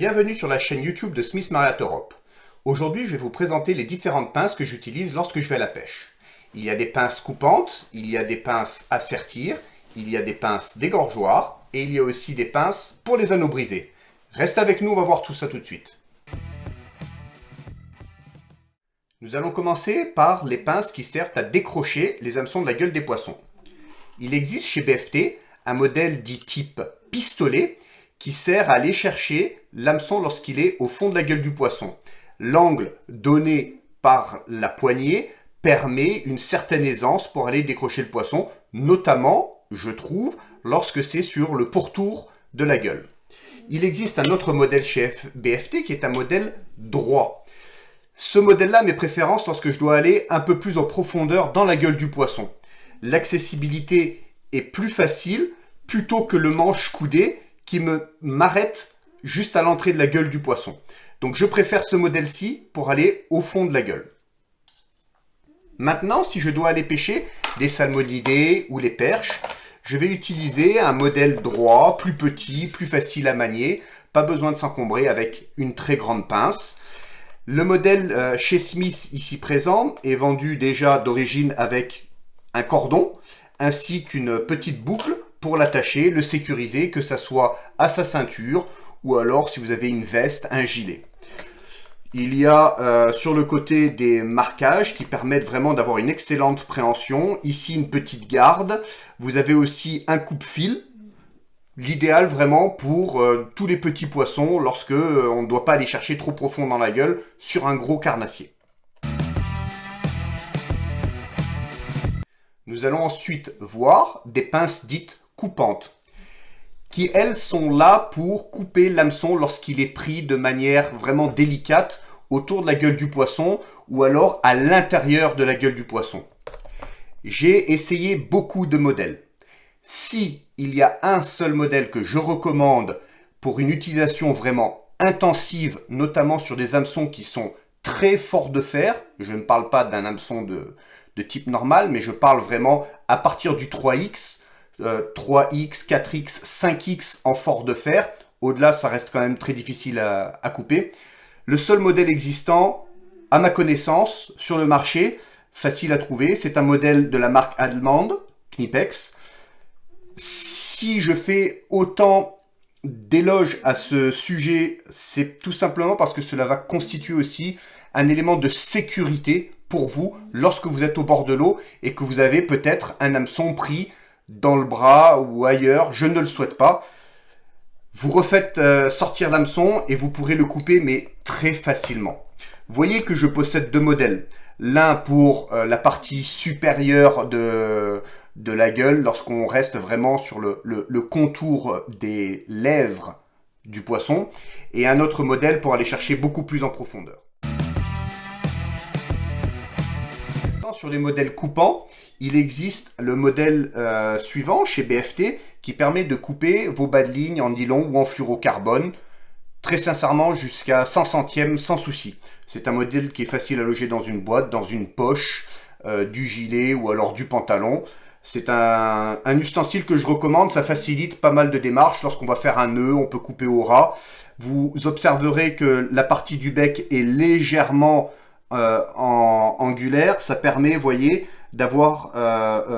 Bienvenue sur la chaîne YouTube de Smith Marriott Europe. Aujourd'hui, je vais vous présenter les différentes pinces que j'utilise lorsque je vais à la pêche. Il y a des pinces coupantes, il y a des pinces à sertir, il y a des pinces dégorgeoirs et il y a aussi des pinces pour les anneaux brisés. Reste avec nous, on va voir tout ça tout de suite. Nous allons commencer par les pinces qui servent à décrocher les hameçons de la gueule des poissons. Il existe chez BFT un modèle dit type pistolet qui sert à aller chercher l'hameçon lorsqu'il est au fond de la gueule du poisson. L'angle donné par la poignée permet une certaine aisance pour aller décrocher le poisson, notamment, je trouve, lorsque c'est sur le pourtour de la gueule. Il existe un autre modèle chez BFT qui est un modèle droit. Ce modèle-là mes préférences lorsque je dois aller un peu plus en profondeur dans la gueule du poisson. L'accessibilité est plus facile plutôt que le manche coudé qui m'arrête juste à l'entrée de la gueule du poisson. Donc je préfère ce modèle-ci pour aller au fond de la gueule. Maintenant, si je dois aller pêcher des salmonidés ou les perches, je vais utiliser un modèle droit, plus petit, plus facile à manier, pas besoin de s'encombrer avec une très grande pince. Le modèle chez Smith ici présent est vendu déjà d'origine avec un cordon ainsi qu'une petite boucle pour l'attacher, le sécuriser, que ça soit à sa ceinture ou alors si vous avez une veste, un gilet. Il y a sur le côté des marquages qui permettent vraiment d'avoir une excellente préhension. Ici une petite garde. Vous avez aussi un coupe-fil. L'idéal vraiment pour tous les petits poissons lorsque on ne doit pas aller chercher trop profond dans la gueule sur un gros carnassier. Nous allons ensuite voir des pinces dites coupantes, qui elles sont là pour couper l'hameçon lorsqu'il est pris de manière vraiment délicate autour de la gueule du poisson ou alors à l'intérieur de la gueule du poisson. J'ai essayé beaucoup de modèles. Si il y a un seul modèle que je recommande pour une utilisation vraiment intensive, notamment sur des hameçons qui sont très forts de fer, je ne parle pas d'un hameçon de type normal, mais je parle vraiment à partir du 3X, 3X, 4X, 5X en fort de fer. Au-delà, ça reste quand même très difficile à couper. Le seul modèle existant, à ma connaissance, sur le marché, facile à trouver, c'est un modèle de la marque allemande, Knipex. Si je fais autant d'éloges à ce sujet, c'est tout simplement parce que cela va constituer aussi un élément de sécurité pour vous lorsque vous êtes au bord de l'eau et que vous avez peut-être un hameçon pris dans le bras ou ailleurs, je ne le souhaite pas. Vous refaites sortir l'hameçon et vous pourrez le couper, mais très facilement. Vous voyez que je possède deux modèles. L'un pour la partie supérieure de la gueule, lorsqu'on reste vraiment sur le contour des lèvres du poisson, et un autre modèle pour aller chercher beaucoup plus en profondeur. Sur les modèles coupants, il existe le modèle suivant chez BFT qui permet de couper vos bas de ligne en nylon ou en fluorocarbone très sincèrement jusqu'à 100 centièmes sans souci. C'est un modèle qui est facile à loger dans une boîte, dans une poche, du gilet ou alors du pantalon. C'est un ustensile que je recommande, ça facilite pas mal de démarches. Lorsqu'on va faire un nœud, on peut couper au ras. Vous observerez que la partie du bec est légèrement angulaire, ça permet, voyez, d'avoir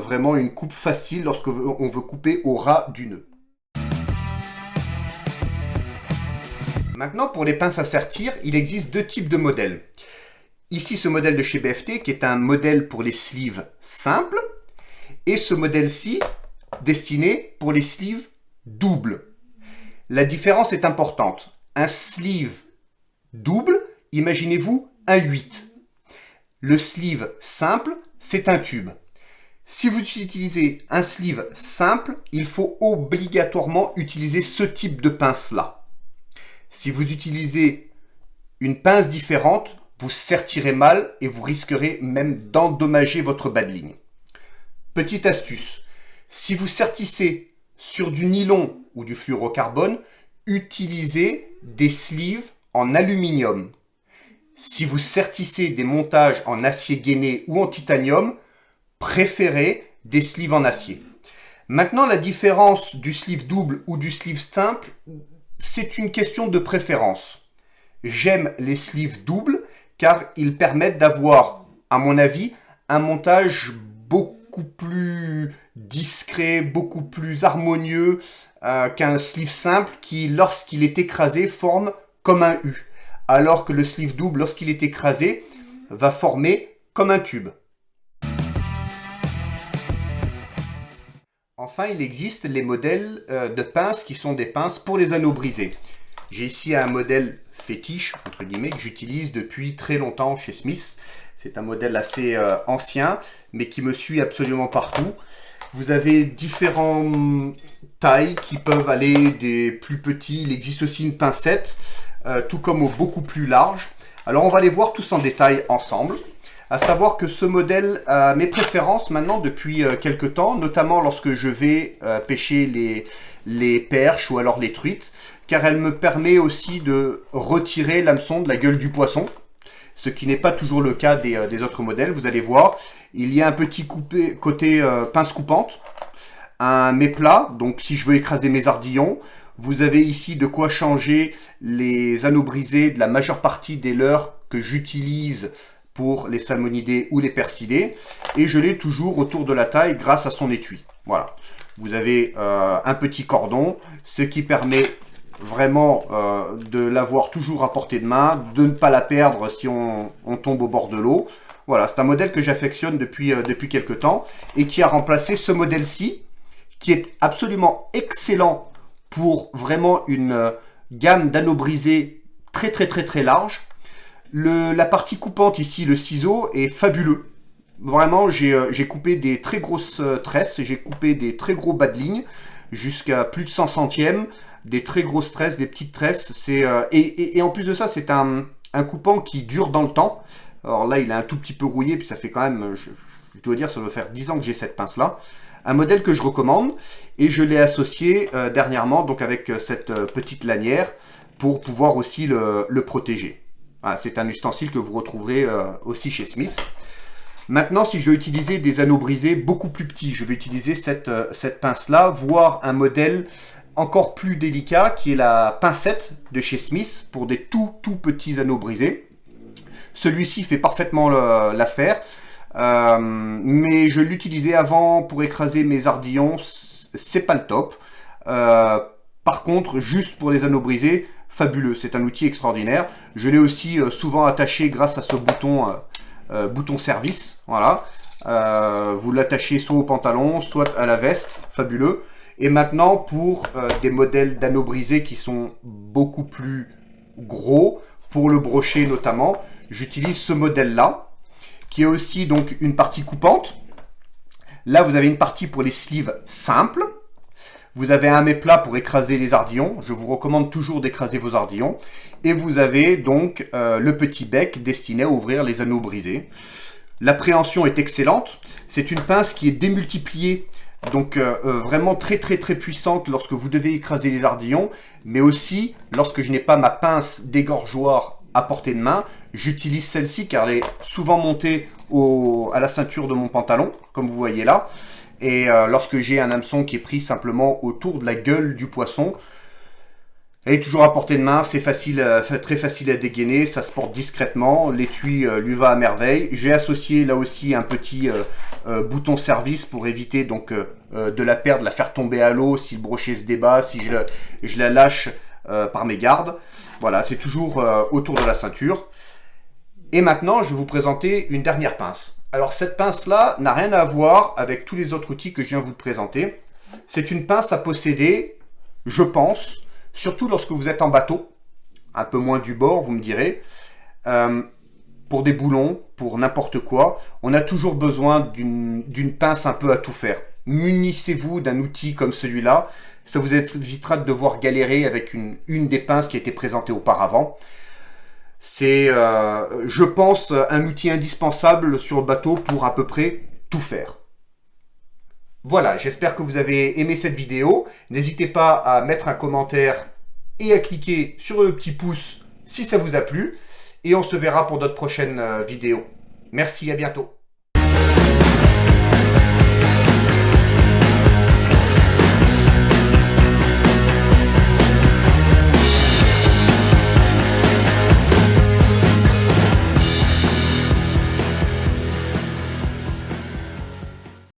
vraiment une coupe facile lorsqu'on veut couper au ras du nœud. Maintenant, pour les pinces à sertir, il existe deux types de modèles. Ici, ce modèle de chez BFT qui est un modèle pour les sleeves simples et ce modèle-ci destiné pour les sleeves doubles. La différence est importante. Un sleeve double, imaginez-vous un 8. Le sleeve simple, c'est un tube. Si vous utilisez un sleeve simple, il faut obligatoirement utiliser ce type de pince-là. Si vous utilisez une pince différente, vous sertirez mal et vous risquerez même d'endommager votre bas de ligne. Petite astuce, si vous sertissez sur du nylon ou du fluorocarbone, utilisez des sleeves en aluminium. Si vous sertissez des montages en acier gainé ou en titanium, préférez des sleeves en acier. Maintenant, la différence du sleeve double ou du sleeve simple c'est une question de préférence. J'aime les sleeves doubles car ils permettent d'avoir, à mon avis, un montage beaucoup plus discret, beaucoup plus harmonieux qu'un sleeve simple qui, lorsqu'il est écrasé, forme comme un U. Alors que le sleeve double, lorsqu'il est écrasé, va former comme un tube. Enfin, il existe les modèles de pinces qui sont des pinces pour les anneaux brisés. J'ai ici un modèle fétiche, entre guillemets, que j'utilise depuis très longtemps chez Smith. C'est un modèle assez ancien, mais qui me suit absolument partout. Vous avez différentes tailles qui peuvent aller des plus petits. Il existe aussi une pincette, tout comme au beaucoup plus large. Alors on va les voir tous en détail ensemble. À savoir que ce modèle a mes préférences maintenant depuis quelques temps, notamment lorsque je vais pêcher les perches ou alors les truites, car elle me permet aussi de retirer l'hameçon de la gueule du poisson, ce qui n'est pas toujours le cas des autres modèles. Vous allez voir, il y a un petit côté pince coupante, un méplat, donc si je veux écraser mes ardillons. Vous avez ici de quoi changer les anneaux brisés de la majeure partie des leurres que j'utilise pour les salmonidés ou les persilés, et je l'ai toujours autour de la taille grâce à son étui. Voilà, vous avez un petit cordon, ce qui permet vraiment de l'avoir toujours à portée de main, de ne pas la perdre si on tombe au bord de l'eau. Voilà, c'est un modèle que j'affectionne depuis quelques temps et qui a remplacé ce modèle-ci, qui est absolument excellent pour vraiment une gamme d'anneaux brisés très large. La partie coupante ici, le ciseau, est fabuleux. Vraiment, j'ai coupé des très grosses tresses, j'ai coupé des très gros bas de ligne, jusqu'à plus de 100 centièmes, des très grosses tresses, des petites tresses. Et en plus de ça, c'est un coupant qui dure dans le temps. Alors là, il est un tout petit peu rouillé, puis ça fait quand même, je dois dire, ça doit faire 10 ans que j'ai cette pince-là. Un modèle que je recommande, et je l'ai associé dernièrement donc avec cette petite lanière pour pouvoir aussi le protéger. Voilà, c'est un ustensile que vous retrouverez aussi chez Smith. Maintenant, si je veux utiliser des anneaux brisés beaucoup plus petits, je vais utiliser cette pince-là, voire un modèle encore plus délicat qui est la pincette de chez Smith pour des tout petits anneaux brisés. Celui-ci fait parfaitement l'affaire, mais je l'utilisais avant pour écraser mes ardillons, c'est pas le top. Par contre, juste pour les anneaux brisés, fabuleux, c'est un outil extraordinaire. Je l'ai aussi souvent attaché grâce à ce bouton service. Voilà, vous l'attachez soit au pantalon, soit à la veste, fabuleux. Et maintenant, pour des modèles d'anneaux brisés qui sont beaucoup plus gros, pour le brochet notamment, j'utilise ce modèle-là, qui est aussi donc une partie coupante. Là, vous avez une partie pour les sleeves simples. Vous avez un méplat pour écraser les ardillons. Je vous recommande toujours d'écraser vos ardillons. Et vous avez donc le petit bec destiné à ouvrir les anneaux brisés. L'appréhension est excellente. C'est une pince qui est démultipliée. Donc vraiment très puissante lorsque vous devez écraser les ardillons. Mais aussi lorsque je n'ai pas ma pince dégorgeoir à portée de main. J'utilise celle-ci car elle est souvent montée à la ceinture de mon pantalon. Comme vous voyez là. Et lorsque j'ai un hameçon qui est pris simplement autour de la gueule du poisson, elle est toujours à portée de main, c'est très facile à dégainer, ça se porte discrètement, l'étui lui va à merveille. J'ai associé là aussi un petit bouton service pour éviter donc de la perdre, de la faire tomber à l'eau si le brochet se débat, si je la lâche par mes gardes. Voilà, c'est toujours autour de la ceinture. Et maintenant, je vais vous présenter une dernière pince. Alors cette pince-là n'a rien à voir avec tous les autres outils que je viens de vous présenter. C'est une pince à posséder, je pense, surtout lorsque vous êtes en bateau, un peu moins du bord, vous me direz, pour des boulons, pour n'importe quoi. On a toujours besoin d'une pince un peu à tout faire. Munissez-vous d'un outil comme celui-là, ça vous évitera de devoir galérer avec une des pinces qui a été présentée auparavant. C'est, je pense, un outil indispensable sur le bateau pour à peu près tout faire. Voilà, j'espère que vous avez aimé cette vidéo. N'hésitez pas à mettre un commentaire et à cliquer sur le petit pouce si ça vous a plu. Et on se verra pour d'autres prochaines vidéos. Merci, à bientôt.